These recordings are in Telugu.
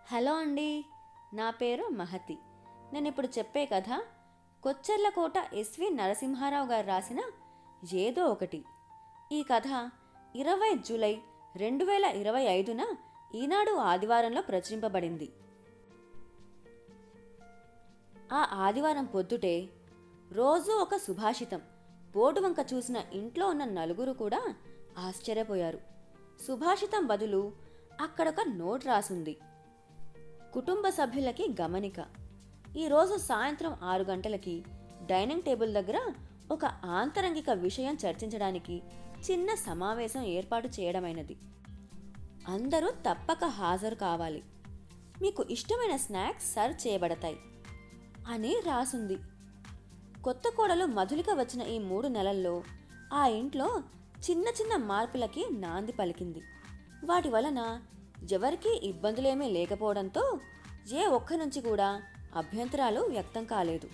హలో అండి, నా పేరు మహతి. నేను ఇప్పుడు చెప్పే కథ కొచ్చెర్లకోట ఎస్వి నరసింహారావు గారు రాసిన ఏదో ఒకటి. ఈ కథ 20 జూలై 2025న ఈనాడు ఆదివారంలో ప్రచురింపబడింది. ఆ ఆదివారం పొద్దుటే రోజూ ఒక సుభాషితం బోర్డు వంక చూసిన ఇంట్లో ఉన్న నలుగురు కూడా ఆశ్చర్యపోయారు. సుభాషితం బదులు అక్కడొక నోట్ రాసుంది. కుటుంబ సభ్యులకి గమనిక. ఈరోజు సాయంత్రం 6 గంటలకి డైనింగ్ టేబుల్ దగ్గర ఒక ఆంతరంగిక విషయం చర్చించడానికి చిన్న సమావేశం ఏర్పాటు చేయడమైనది. అందరూ తప్పక హాజరు కావాలి. మీకు ఇష్టమైన స్నాక్స్ సర్వ్ చేయబడతాయి అని రాసుంది. కొత్త కోడలు మధులిక వచ్చిన ఈ 3 నెలల్లో ఆ ఇంట్లో చిన్న చిన్న మార్పులకి నాంది పలికింది. వాటి వలన ఎవరికీ ఇబ్బందులేమీ లేకపోవడంతో ఏ ఒక్క నుంచి కూడా అభ్యంతరాలు వ్యక్తం కాలేదు.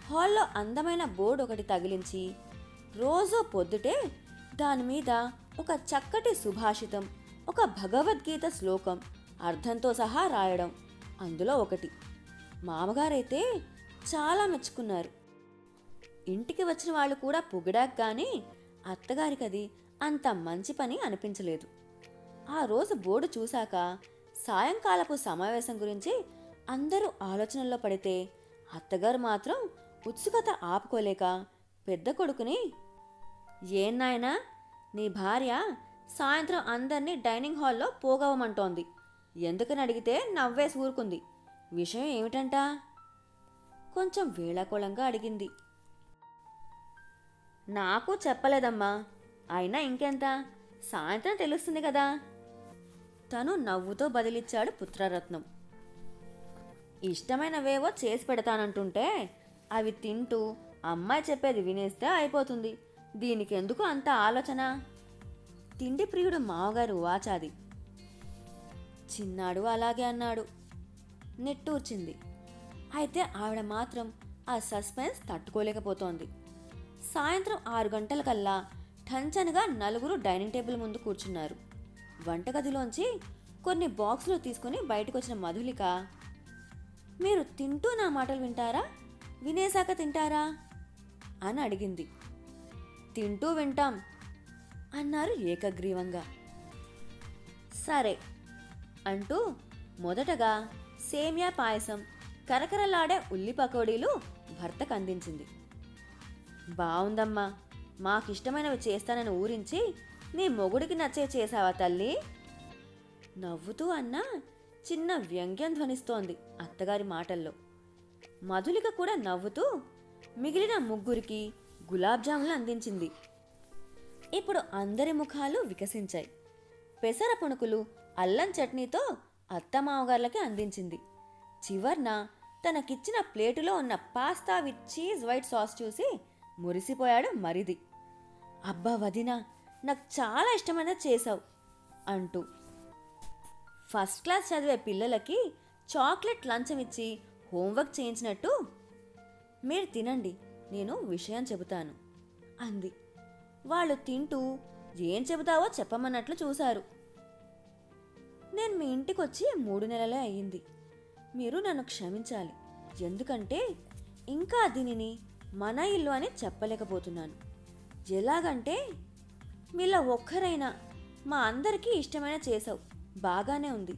హాల్లో అందమైన బోర్డు ఒకటి తగిలించి రోజూ పొద్దుటే దానిమీద ఒక చక్కటి సుభాషితం, ఒక భగవద్గీత శ్లోకం అర్థంతో సహా రాయడం అందులో ఒకటి. మామగారైతే చాలా మెచ్చుకున్నారు. ఇంటికి వచ్చిన వాళ్ళు కూడా పొగిడాక కానీ అత్తగారికది అంత మంచి పని అనిపించలేదు. ఆ రోజు బోర్డు చూశాక సాయంకాలపు సమావేశం గురించి అందరూ ఆలోచనల్లో పడితే అత్తగారు మాత్రం ఉత్సుకత ఆపుకోలేక పెద్ద కొడుకుని, ఏం నాయనా, నీ భార్య సాయంత్రం అందర్నీ డైనింగ్ హాల్లో పోగవమంటోంది, ఎందుకని అడిగితే నవ్వేసి ఊరుకుంది, విషయం ఏమిటంటా? కొంచెం వేళాకోళంగా అడిగింది. నాకు చెప్పలేదమ్మా, అయినా ఇంకెంత, సాయంత్రం తెలుస్తుంది కదా, తను నవ్వుతో బదిలిచ్చాడు పుత్రరత్నం. ఇష్టమైనవేవో చేసి పెడతానంటుంటే అవి తింటూ అమ్మాయి చెప్పేది వినేస్తే అయిపోతుంది, దీనికెందుకు అంత ఆలోచన? తిండి ప్రియుడు మావగారు వాచాది. చిన్నాడు అలాగే అన్నాడు. నిట్టూర్చింది. అయితే ఆవిడ మాత్రం ఆ సస్పెన్స్ తట్టుకోలేకపోతోంది. సాయంత్రం 6 గంటలకల్లా టంచనగా నలుగురు డైనింగ్ టేబుల్ ముందు కూర్చున్నారు. వంటగదిలోంచి కొన్ని బాక్సులు తీసుకుని బయటకు వచ్చిన మధులిక, మీరు తింటూ నా మాటలు వింటారా, వినేశాక తింటారా అని అడిగింది. తింటూ వింటాం అన్నారు ఏకగ్రీవంగా. సరే అంటూ మొదటగా సేమియా పాయసం, కరకరలాడే ఉల్లి పకోడీలు భర్తకు అందించింది. బావుందమ్మా, మాకిష్టమైనవి చేస్తానని ఊరించి నీ మొగుడికి నచ్చే చేశావా తల్లి? నవ్వుతూ అన్నా చిన్న వ్యంగ్యం ధ్వనిస్తోంది అత్తగారి మాటల్లో. మధులిక కూడా నవ్వుతూ మిగిలిన ముగ్గురికి గులాబ్ జాములు అందించింది. ఇప్పుడు అందరి ముఖాలు వికసించాయి. పెసర పుణుకులు అల్లం చట్నీతో అత్తమావగార్లకి అందించింది. చివర్న తనకిచ్చిన ప్లేటులో ఉన్న pasta with cheese white sauce చూసి మురిసిపోయాడు మరిది. అబ్బా వదినా, నాకు చాలా ఇష్టమైనది చేశావు అంటూ. ఫస్ట్ క్లాస్ చదివే పిల్లలకి చాక్లెట్ లంచం ఇచ్చి హోంవర్క్ చేయించినట్టు, మీరు తినండి, నేను విషయం చెబుతాను అంది. వాళ్ళు తింటూ ఏం చెబుతావో చెప్పమన్నట్లు చూశారు. నేను మీ ఇంటికొచ్చి 3 నెలలే అయ్యింది. మీరు నన్ను క్షమించాలి, ఎందుకంటే ఇంకా దీనిని మన ఇల్లు అని చెప్పలేకపోతున్నాను. ఎలాగంటే మీలో ఒక్కరైనా మా అందరికీ ఇష్టమైన చేసావు, బాగానే ఉంది,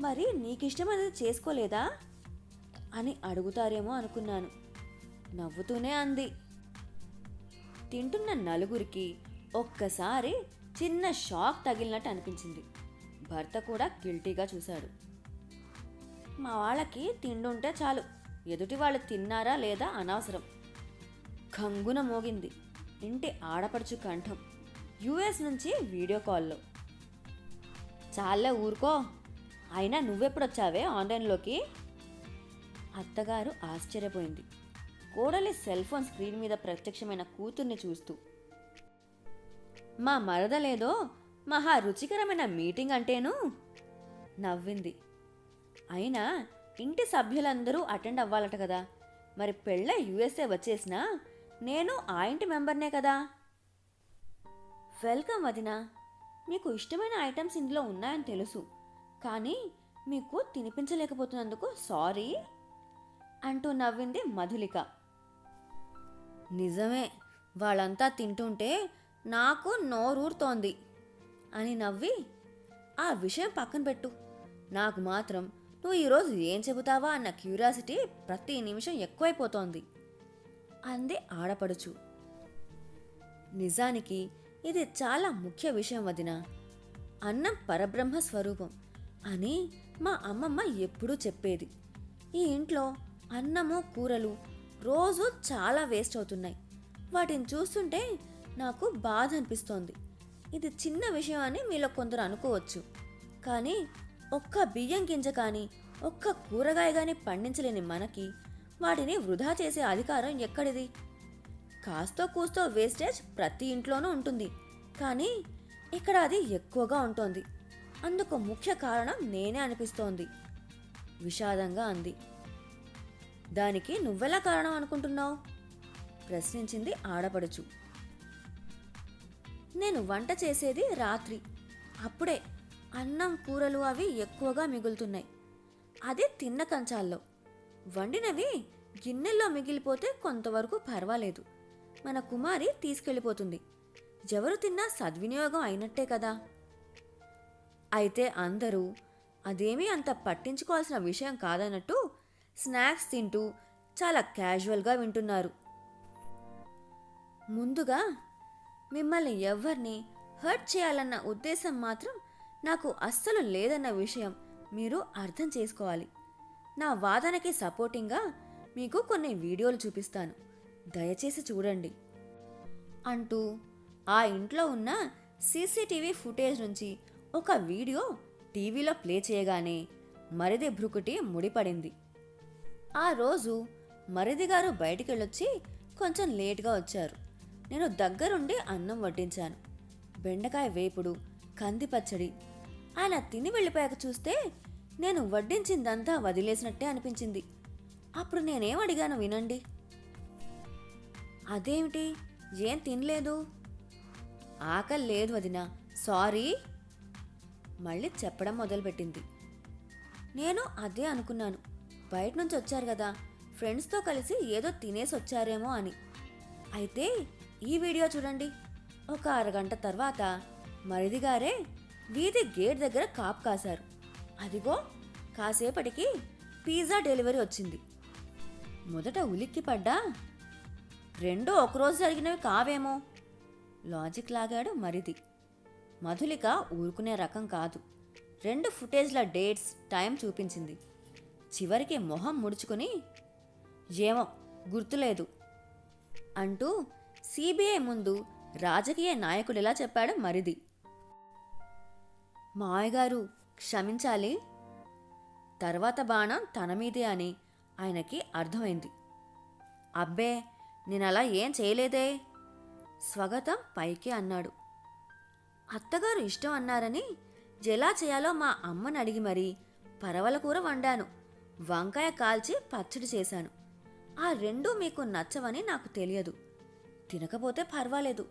మరి నీకిష్టమైనది చేసుకోలేదా అని అడుగుతారేమో అనుకున్నాను. నవ్వుతూనే అంది. తింటున్న నలుగురికి ఒక్కసారి చిన్న షాక్ తగిలినట్టు అనిపించింది. భర్త కూడా గిల్టీగా చూశాడు. మా వాళ్ళకి తిండుంటే చాలు, ఎదుటి వాళ్ళు తిన్నారా లేదా అనవసరం. కంగున మోగింది ఇంటి ఆడపడుచు కంఠం, యుఎస్ నుంచి వీడియో కాల్లో. చాలే ఊరుకో, అయినా నువ్వెప్పుడొచ్చావే ఆన్లైన్లోకి? అత్తగారు ఆశ్చర్యపోయింది కోడలి సెల్ ఫోన్ స్క్రీన్ మీద ప్రత్యక్షమైన కూతుర్ని చూస్తూ. మా మరదలేదో మహా రుచికరమైన మీటింగ్ అంటేను నవ్వింది. అయినా ఇంటి సభ్యులందరూ అటెండ్ అవ్వాలట కదా, మరి పెళ్ళ యుఎస్ఏ వచ్చేసినా నేను ఆ ఇంటి మెంబర్నే కదా. వెల్కమ్ వదినా, మీకు ఇష్టమైన ఐటమ్స్ ఇందులో ఉన్నాయని తెలుసు, కానీ మీకు తినిపించలేకపోతున్నందుకు సారీ అంటూ నవ్వింది మధులిక. నిజమే, వాళ్ళంతా తింటుంటే నాకు నోరూరుతోంది అని నవ్వి, ఆ విషయం పక్కన పెట్టు, నాకు మాత్రం నువ్వు ఈరోజు ఏం చెబుతావా అన్న క్యూరియాసిటీ ప్రతి నిమిషం ఎక్కువైపోతోంది అంది ఆడపడుచు. నిజానికి ఇది చాలా ముఖ్య విషయం వదినా. అన్నం పరబ్రహ్మ స్వరూపం అని మా అమ్మమ్మ ఎప్పుడూ చెప్పేది. ఈ ఇంట్లో అన్నము కూరలు రోజు చాలా వేస్ట్ అవుతున్నాయి. వాటిని చూస్తుంటే నాకు బాధ అనిపిస్తోంది. ఇది చిన్న విషయం అని మీలో కొందరు అనుకోవచ్చు, కానీ ఒక్క బియ్యం గింజ కానీ ఒక్క కూరగాయ కానీ పండించలేని మనకి వాటిని వృధా చేసే అధికారం ఎక్కడిది? కాస్తో కూస్తో వేస్టేజ్ ప్రతి ఇంట్లోనూ ఉంటుంది, కానీ ఇక్కడ అది ఎక్కువగా ఉంటుంది. అందుకు ముఖ్య కారణం నేనే అనిపిస్తోంది విషాదంగా అంది. దానికి నువ్వెలా కారణం అనుకుంటున్నావు? ప్రశ్నించింది ఆడపడుచు. నేను వంట చేసేది రాత్రి, అప్పుడే అన్నం కూరలు అవి ఎక్కువగా మిగులుతున్నాయి. అది తిన్న కంచాల్లో. వండినవి గిన్నెల్లో మిగిలిపోతే కొంతవరకు పర్వాలేదు, మన కుమారి తీసుకెళ్ళిపోతుంది. ఎవరు తిన్నా సద్వినియోగం అయినట్టే కదా. అయితే అందరూ అదేమీ అంత పట్టించుకోవాల్సిన విషయం కాదన్నట్టు స్నాక్స్ తింటూ చాలా క్యాజువల్గా వింటున్నారు. ముందుగా మిమ్మల్ని ఎవరిని హర్ట్ చేయాలన్న ఉద్దేశం మాత్రం నాకు అస్సలు లేదన్న విషయం మీరు అర్థం చేసుకోవాలి. నా వాదనకి సపోర్టింగ్గా మీకు కొన్ని వీడియోలు చూపిస్తాను, దయచేసి చూడండి అంటూ ఆ ఇంట్లో ఉన్న సీసీటీవీ ఫుటేజ్ నుంచి ఒక వీడియో టీవీలో ప్లే చేయగానే మరిది భ్రుకుటి ముడిపడింది. ఆ రోజు మరిది గారు బయటికెళ్ళొచ్చి కొంచెం లేట్గా వచ్చారు. నేను దగ్గరుండి అన్నం వడ్డించాను. బెండకాయ వేపుడు, కంది పచ్చడి. ఆయన తిని వెళ్ళిపోయాక చూస్తే నేను వడ్డించిందంతా వదిలేసినట్టే అనిపించింది. అప్పుడు నేనేం అడిగాను వినండి. అదేమిటి, ఏం తినలేదు? ఆకలి లేదు వదినా, సారీ మళ్ళీ చెప్పడం మొదలుపెట్టింది. నేను అదే అనుకున్నాను, బయట నుంచి వచ్చారు కదా, ఫ్రెండ్స్తో కలిసి ఏదో తినేసి వచ్చారేమో అని. అయితే ఈ వీడియో చూడండి. ఒక అరగంట తర్వాత మరిదిగారే వీధి గేట్ దగ్గర కాపు కాశారు. అదిగో కాసేపటికి పిజ్జా డెలివరీ వచ్చింది. మొదట ఉలిక్కి పడ్డా, రెండూ ఒకరోజు జరిగినవి కావేమో లాజిక్ లాగాడు మరిది. మధులిక ఊరుకునే రకం కాదు. 2 ఫుటేజ్ల డేట్స్, టైం చూపించింది. చివరికి మొహం ముడుచుకుని ఏమో గుర్తులేదు అంటూ సిబిఐ ముందు రాజకీయ నాయకుడిలా చెప్పాడు మరిది. మాయగారు క్షమించాలి, తర్వాత బాణం తన మీదే అని ఆయనకి అర్థమైంది. అబ్బే, నేనలా ఏం చేయలేదే స్వగతం పైకి అన్నాడు. అత్తగారు ఇష్టం అన్నారని ఎలా చేయాలో మా అమ్మని అడిగి మరీ పరవల కూర వండాను, వంకాయ కాల్చి పచ్చడి చేశాను. ఆ రెండూ మీకు నచ్చవని నాకు తెలియదు. తినకపోతే పర్వాలేదు,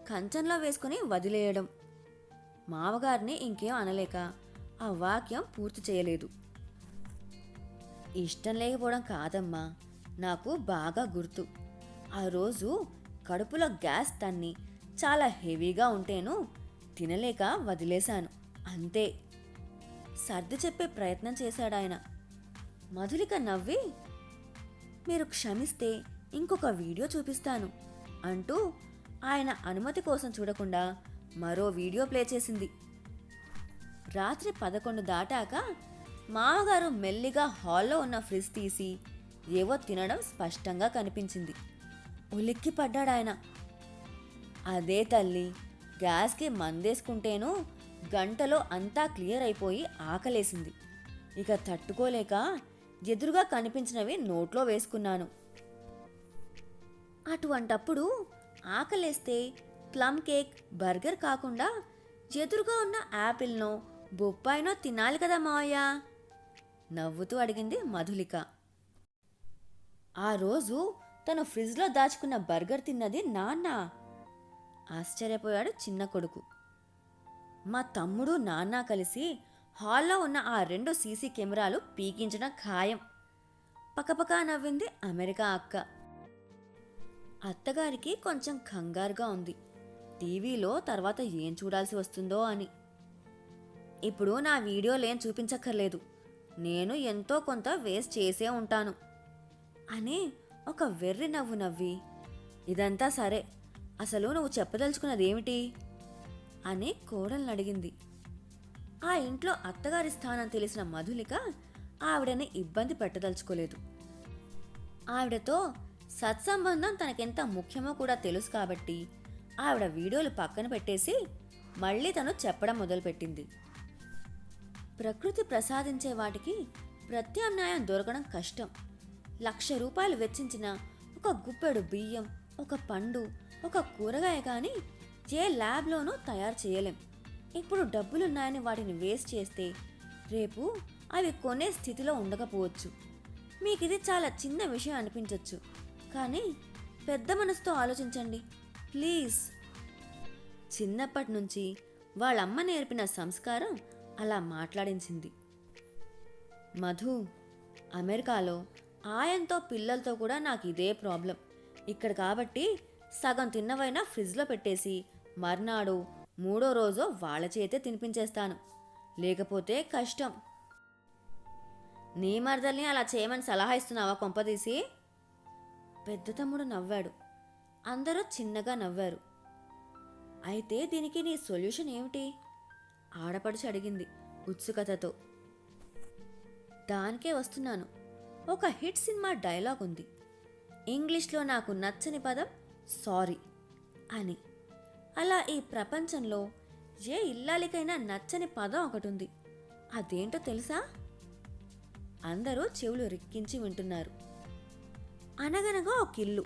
కంచంలో వేసుకుని వదిలేయడం. మామగారిని ఇంకేం అనలేక ఆ వాక్యం పూర్తి చేయలేదు. ఇష్టం లేకపోవడం కాదమ్మా, నాకు బాగా గుర్తు. ఆ రోజు కడుపులో గ్యాస్ తన్ని చాలా హెవీగా ఉంటేను తినలేక వదిలేశాను, అంతే సర్ది చెప్పే ప్రయత్నం చేశాడాయన. మధులిక నవ్వి, మీరు క్షమిస్తే ఇంకొక వీడియో చూపిస్తాను అంటూ ఆయన అనుమతి కోసం చూడకుండా మరో వీడియో ప్లే చేసింది. రాత్రి 11 దాటాక మామగారు మెల్లిగా హాల్లో ఉన్న ఫ్రిడ్జ్ తీసి ఏవో తినడం స్పష్టంగా కనిపించింది. ఉలిక్కి పడ్డాడాయన. అదే తల్లి, గ్యాస్కి మందేసుకుంటేనూ గంటలో అంతా క్లియర్ అయిపోయి ఆకలేసింది. ఇక తట్టుకోలేక ఎదురుగా కనిపించినవి నోట్లో వేసుకున్నాను. అటువంటప్పుడు ఆకలేస్తే ప్లమ్ కేక్, బర్గర్ కాకుండా ఎదురుగా ఉన్న యాపిల్నో బొప్పాయినో తినాలి కదా మావయ్య నవ్వుతూ అడిగింది మధులిక. ఆ రోజు తను ఫ్రిడ్జ్లో దాచుకున్న బర్గర్ తిన్నది నాన్న. ఆశ్చర్యపోయాడు చిన్న కొడుకు. మా తమ్ముడు నాన్న కలిసి హాల్లో ఉన్న ఆ 2 సీసీ కెమెరాలు పీకించడం ఖాయం. పకపకా నవ్వింది అమెరికా అక్క. అత్తగారికి కొంచెం కంగారుగా ఉంది, టీవీలో తర్వాత ఏం చూడాల్సి వస్తుందో అని. ఇప్పుడు నా వీడియోలేం చూపించక్కర్లేదు, నేను ఎంతో కొంత వేస్ట్ చేసే ఉంటాను అని ఒక వెర్రి నవ్వు నవ్వి, ఇదంతా సరే, అసలు నువ్వు చెప్పదలుచుకున్నదేమిటి అని కోడల్ని అడిగింది. ఆ ఇంట్లో అత్తగారి స్థానం తెలిసిన మధులిక ఆవిడని ఇబ్బంది పెట్టదలుచుకోలేదు. ఆవిడతో సత్సంబంధం తనకెంత ముఖ్యమో కూడా తెలుసు కాబట్టి ఆవిడ వీడియోలు పక్కన పెట్టేసి మళ్ళీ తను చెప్పడం మొదలుపెట్టింది. ప్రకృతి ప్రసాదించే వాటికి ప్రత్యామ్నాయం దొరకడం కష్టం. 1,00,000 రూపాయలు వెచ్చించిన ఒక గుప్పెడు బియ్యం, ఒక పండు, ఒక కూరగాయ కానీ ఏ ల్యాబ్లోనూ తయారు చేయలేం. ఇప్పుడు డబ్బులున్నాయని వాటిని వేస్ట్ చేస్తే రేపు అవి కొనే స్థితిలో ఉండకపోవచ్చు. మీకు ఇది చాలా చిన్న విషయం అనిపించవచ్చు, కానీ పెద్ద మనసుతో ఆలోచించండి ప్లీజ్. చిన్నప్పటి నుంచి వాళ్ళమ్మ నేర్పిన సంస్కారం అలా మాట్లాడించింది. మధు, అమెరికాలో ఆయనతో పిల్లలతో కూడా నాకు ఇదే ప్రాబ్లం. ఇక్కడ కాబట్టి సగం తిన్నవైనా ఫ్రిడ్జ్లో పెట్టేసి మర్నాడు 3వ రోజు వాళ్ళ చేతే తినిపించేస్తాను, లేకపోతే కష్టం. నీ మరదల్ని అలా చేయమని సలహా ఇస్తున్నావా కొంపదీసి? పెద్ద తమ్ముడు నవ్వాడు. అందరూ చిన్నగా నవ్వారు. అయితే దీనికి నీ సొల్యూషన్ ఏమిటి? ఆడపడుచు అడిగింది ఉత్సుకతతో. దానికే వస్తున్నాను. ఒక హిట్ సినిమా డైలాగ్ ఉంది, ఇంగ్లీష్లో నాకు నచ్చని పదం సారీ అని. అలా ఈ ప్రపంచంలో ఏ ఇల్లాలికైనా నచ్చని పదం ఒకటి ఉంది, అదేంటో తెలుసా? అందరూ చెవులు రిక్కించి వింటున్నారు. అనగనగా ఒక ఇల్లు.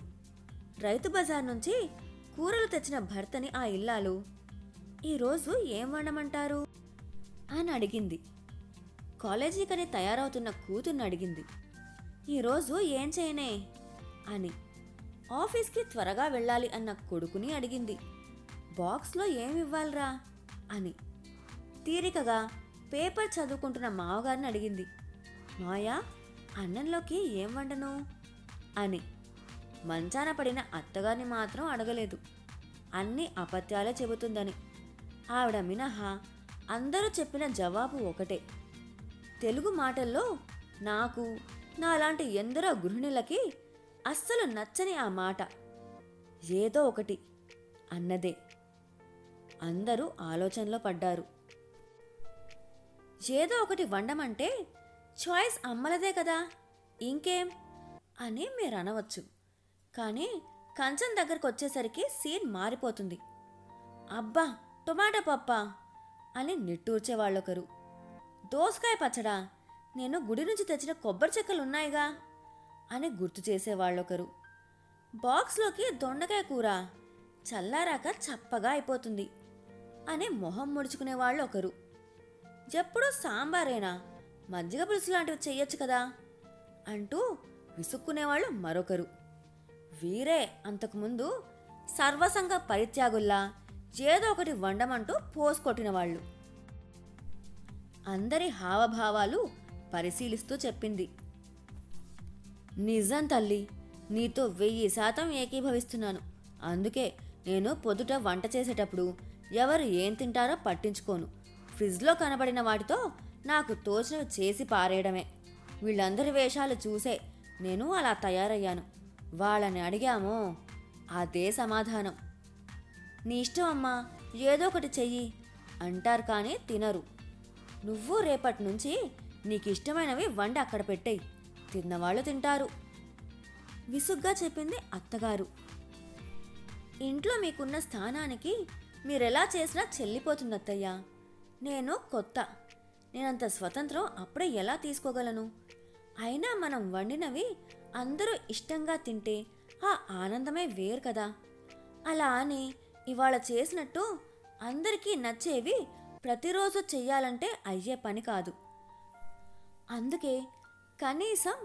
రైతు బజార్ నుంచి కూరలు తెచ్చిన భర్తని ఆ ఇల్లాలు, ఈరోజు ఏం వండమంటారు అని అడిగింది. కాలేజీకని తయారవుతున్న కూతుర్ని అడిగింది, ఈరోజు ఏం చేయనే అని. ఆఫీస్కి త్వరగా వెళ్ళాలి అన్న కొడుకుని అడిగింది, బాక్స్లో ఏమివ్వాలరా అని. తీరికగా పేపర్ చదువుకుంటున్న మావగారిని అడిగింది, మాయా అన్నంలోకి ఏం వండను అని. మంచాన పడిన అత్తగారిని మాత్రం అడగలేదు, అన్ని అపత్యాలే చెబుతుందని. ఆవిడ మినహా అందరూ చెప్పిన జవాబు ఒకటే. తెలుగు మాటల్లో నాకు, నాలాంటి ఎందరో గృహిణులకి అస్సలు నచ్చని ఆ మాట ఏదో ఒకటి అన్నదే. అందరూ ఆలోచనలో పడ్డారు. ఏదో ఒకటి వండమంటే చాయిస్ అమ్మలదే కదా, ఇంకేం అని మీరు అనవచ్చు. కానీ కంచం దగ్గరకు వచ్చేసరికి సీన్ మారిపోతుంది. అబ్బా టొమాటో పప్పా అని నిట్టూర్చేవాళ్ళొకరు. దోసకాయ పచ్చడా, నేను గుడి నుంచి తెచ్చిన కొబ్బరి చెక్కలున్నాయిగా అని గుర్తు చేసేవాళ్ళొకరు. బాక్స్లోకి దొండకాయ కూర, చల్లారాక చప్పగా అయిపోతుంది అని మొహం ముడుచుకునేవాళ్ళు ఒకరు. ఎప్పుడూ సాంబారేనా, మజ్జిగ పులుసు లాంటివి చెయ్యొచ్చు కదా అంటూ విసుక్కునేవాళ్ళు మరొకరు. వీరే అంతకుముందు సర్వసంగ పరిత్యాగుల్లా ఏదో ఒకటి వండమంటూ పోసుకొట్టిన వాళ్ళు. అందరి హావభావాలు పరిశీలిస్తూ చెప్పింది, నిజం తల్లి, నీతో 1000% ఏకీభవిస్తున్నాను. అందుకే నేను పొద్దుట వంట చేసేటప్పుడు ఎవరు ఏం తింటారో పట్టించుకోను. ఫ్రిడ్జ్లో కనబడిన వాటితో నాకు తోచినవి చేసి పారేయడమే. వీళ్ళందరి వేషాలు చూసే నేను అలా తయారయ్యాను. వాళ్ళని అడిగామో అదే సమాధానం. నీ ఇష్టం అమ్మా, ఏదో ఒకటి చెయ్యి అంటారు కానీ తినరు. నువ్వు రేపటి నుంచి నీకు ఇష్టమైనవి వండి అక్కడ పెట్టేయి, తిన్నవాళ్ళు తింటారు విసుగ్గా చెప్పింది అత్తగారు. ఇంట్లో మీకున్న స్థానానికి మీరెలా చేసినా చెల్లిపోతుంది అత్తయ్య. నేను కొత్త, నేనంత స్వతంత్రం అప్పుడే ఎలా తీసుకోగలను? అయినా మనం వండినవి అందరూ ఇష్టంగా తింటే ఆ ఆనందమే వేరు కదా. అలా అని ఇవాళ చేసినట్టు అందరికీ నచ్చేవి ప్రతిరోజు చెయ్యాలంటే అయ్యే పని కాదు. అందుకే కనీసం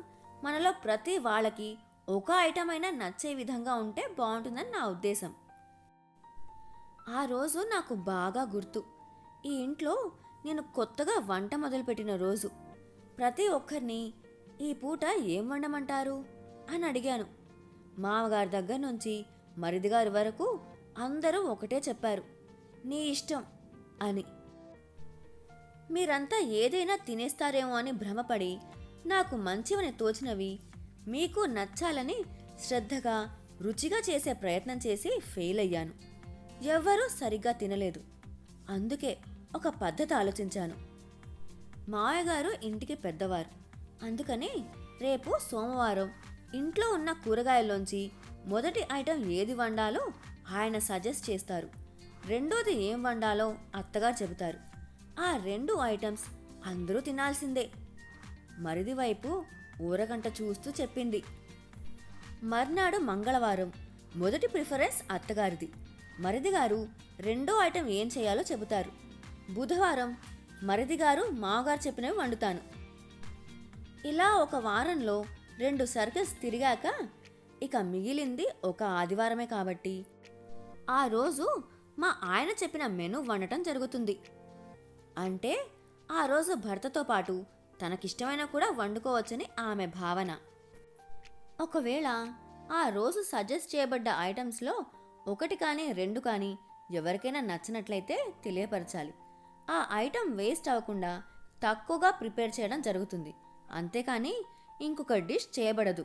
మనలో ప్రతి వాళ్ళకి ఒక ఐటమ్ అయినా నచ్చే విధంగా ఉంటే బాగుంటుందని నా ఉద్దేశం. ఆ రోజు నాకు బాగా గుర్తు. ఈ ఇంట్లో నేను కొత్తగా వంట మొదలుపెట్టిన రోజు. ప్రతి ఒక్కరిని ఈ పూట ఏం వండమంటారు అని అడిగాను. మామగారి దగ్గర నుంచి మరిదిగారి వరకు అందరూ ఒకటే చెప్పారు, నీ ఇష్టం అని. మీరంతా ఏదైనా తినేస్తారేమో అని భ్రమపడి నాకు మంచివని తోచినవి మీకు నచ్చాలని శ్రద్ధగా రుచిగా చేసే ప్రయత్నం చేసి ఫెయిల్ అయ్యాను. ఎవ్వరూ సరిగ్గా తినలేదు. అందుకే ఒక పద్ధతి ఆలోచించాను. మావయ్యగారు ఇంటికి పెద్దవారు, అందుకని రేపు సోమవారం ఇంట్లో ఉన్న కూరగాయల్లోంచి మొదటి ఐటెం ఏది వండాలో ఆయన సజెస్ట్ చేస్తారు. రెండోది ఏం వండాలో అత్తగారు చెబుతారు. ఆ 2 ఐటమ్స్ అందరూ తినాల్సిందే. మరిది వైపు ఊరగంట చూస్తూ చెప్పింది. మర్నాడు మంగళవారం మొదటి ప్రిఫరెన్స్ అత్తగారిది. మరిదిగారు రెండో ఐటెం ఏం చేయాలో చెబుతారు. బుధవారం మరిదిగారు మామగారు చెప్పినవి వండుతాను. ఇలా ఒక వారంలో 2 సర్కిల్స్ తిరిగాక ఇక మిగిలింది ఒక ఆదివారమే కాబట్టి ఆ రోజు మా ఆయన చెప్పిన మెనూ వండటం జరుగుతుంది. అంటే ఆ రోజు భర్తతో పాటు తనకిష్టమైన కూడా వండుకోవచ్చని ఆమె భావన. ఒకవేళ ఆ రోజు సజెస్ట్ చేయబడ్డ ఐటమ్స్లో 1 కానీ 2 కానీ ఎవరికైనా నచ్చినట్లయితే తెలియపరచాలి. ఆ ఐటెం వేస్ట్ అవ్వకుండా తక్కువగా ప్రిపేర్ చేయడం జరుగుతుంది. అంతేకాని ఇంకొక డిష్ చేయబడదు.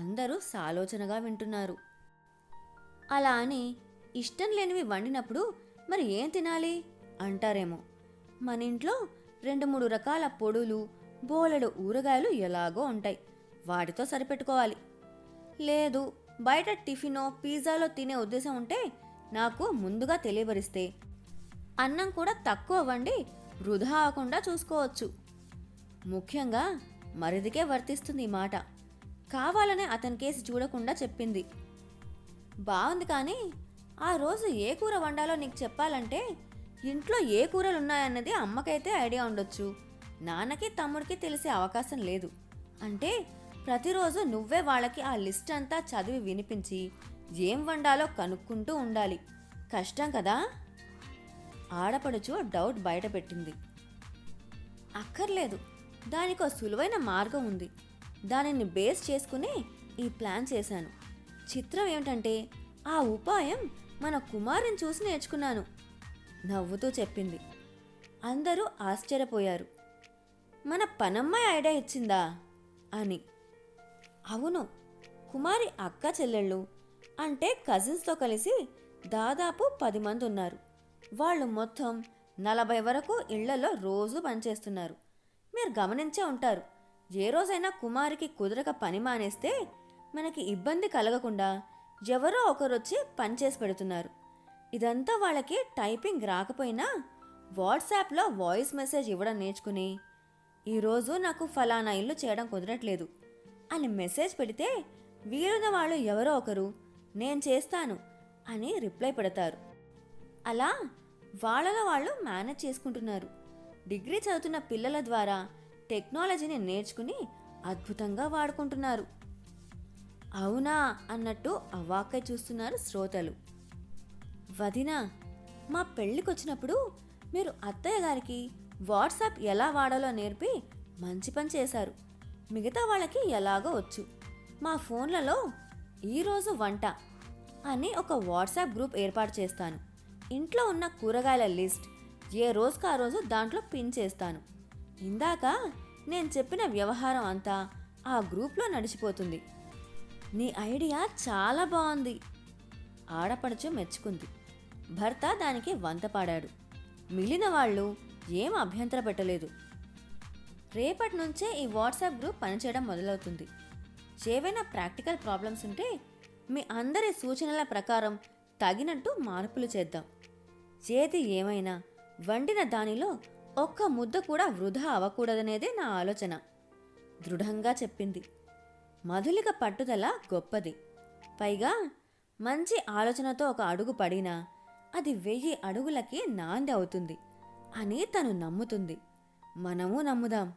అందరూ సాలోచనగా వింటున్నారు. అలా అని ఇష్టం లేనివి వండినప్పుడు మరి ఏం తినాలి అంటారేమో. మన ఇంట్లో 2-3 రకాల పొడులు, బోలెడు ఊరగాయలు ఎలాగో ఉంటాయి, వాటితో సరిపెట్టుకోవాలి. లేదు బయట టిఫినో పిజ్జాలో తినే ఉద్దేశం ఉంటే నాకు ముందుగా తెలియబరిస్తే అన్నం కూడా తక్కువ వండి వృధా అవ్వకుండా చూసుకోవచ్చు. ముఖ్యంగా మరిదికే వర్తిస్తుంది ఈ మాట. కావాలనే అతని కేసి చూడకుండా చెప్పింది. బాగుంది, కానీ ఆ రోజు ఏ కూర వండాలో నీకు చెప్పాలంటే ఇంట్లో ఏ కూరలు ఉన్నాయన్నది అమ్మకైతే ఐడియా ఉండొచ్చు, నాన్నకి తమ్ముడికి తెలిసే అవకాశం లేదు. అంటే ప్రతిరోజు నువ్వే వాళ్ళకి ఆ లిస్ట్ అంతా చదివి వినిపించి ఏం వండాలో కనుక్కుంటూ ఉండాలి. కష్టం కదా? ఆడపడుచు డౌట్ బయటపెట్టింది. అక్కర్లేదు, దానికో సులువైన మార్గం ఉంది. దానిని బేస్ చేసుకునే ఈ ప్లాన్ చేశాను. చిత్రం ఏమిటంటే ఆ ఉపాయం మన కుమారుని చూసి నేర్చుకున్నాను, నవ్వుతూ చెప్పింది. అందరూ ఆశ్చర్యపోయారు. మన పనమ్మాయి ఐడియా ఇచ్చిందా అని. అవును, కుమారి అక్క చెల్లెళ్ళు అంటే కజిన్స్తో కలిసి దాదాపు 10 మంది ఉన్నారు. వాళ్ళు మొత్తం 40 వరకు ఇళ్లలో రోజు పనిచేస్తున్నారు. మీరు గమనించే ఉంటారు, ఏ రోజైనా కుమారికి కుదరక పని మానేస్తే మనకి ఇబ్బంది కలగకుండా ఎవరో ఒకరొచ్చి పనిచేసి పెడుతున్నారు. ఇదంతా వాళ్ళకి టైపింగ్ రాకపోయినా వాట్సాప్లో వాయిస్ మెసేజ్ ఇవ్వడం నేర్చుకుని, ఈరోజు నాకు ఫలానా ఇల్లు చేయడం కుదరట్లేదు అని మెసేజ్ పెడితే వీలున్న వాళ్ళు ఎవరో ఒకరు నేను చేస్తాను అని రిప్లై పెడతారు. అలా వాళ్ళలో వాళ్ళు మేనేజ్ చేసుకుంటున్నారు. డిగ్రీ చదువుతున్న పిల్లల ద్వారా టెక్నాలజీని నేర్చుకుని అద్భుతంగా వాడుకుంటున్నారు. అవునా అన్నట్టు అవాక్కై చూస్తున్నారు శ్రోతలు. వదినా, మా పెళ్ళికొచ్చినప్పుడు మీరు అత్తయ్య గారికి వాట్సాప్ ఎలా వాడాలో నేర్పి మంచి పని చేశారు. మిగతా వాళ్ళకి ఎలాగో వచ్చు. మా ఫోన్లలో ఈరోజు వంట అని ఒక వాట్సాప్ గ్రూప్ ఏర్పాటు చేస్తాను. ఇంట్లో ఉన్న కూరగాయల లిస్ట్ ఏ రోజుకు ఆ రోజు దాంట్లో పిన్ చేస్తాను. ఇందాక నేను చెప్పిన వ్యవహారం అంతా ఆ గ్రూప్లో నడిచిపోతుంది. నీ ఐడియా చాలా బాగుంది, ఆడపడుచు మెచ్చుకుంది. భర్త దానికి వంతపాడాడు. మిగిలిన వాళ్ళు ఏం అభ్యంతర పెట్టలేదు. రేపటి నుంచే ఈ వాట్సాప్ గ్రూప్ పనిచేయడం మొదలవుతుంది. ఏవైనా ప్రాక్టికల్ ప్రాబ్లమ్స్ ఉంటే మీ అందరి సూచనల ప్రకారం తగినట్టు మార్పులు చేద్దాం. ఏది ఏమైనా వండిన దానిలో ఒక్క ముద్ద కూడా వృధా అవ్వకూడదనేదే నా ఆలోచన, దృఢంగా చెప్పింది. మధులిక పట్టుదల గొప్పది. పైగా మంచి ఆలోచనతో ఒక అడుగు పడినా అది 1000 అడుగులకి నాంది అవుతుంది అని తను నమ్ముతుంది. మనము నమ్ముదాం.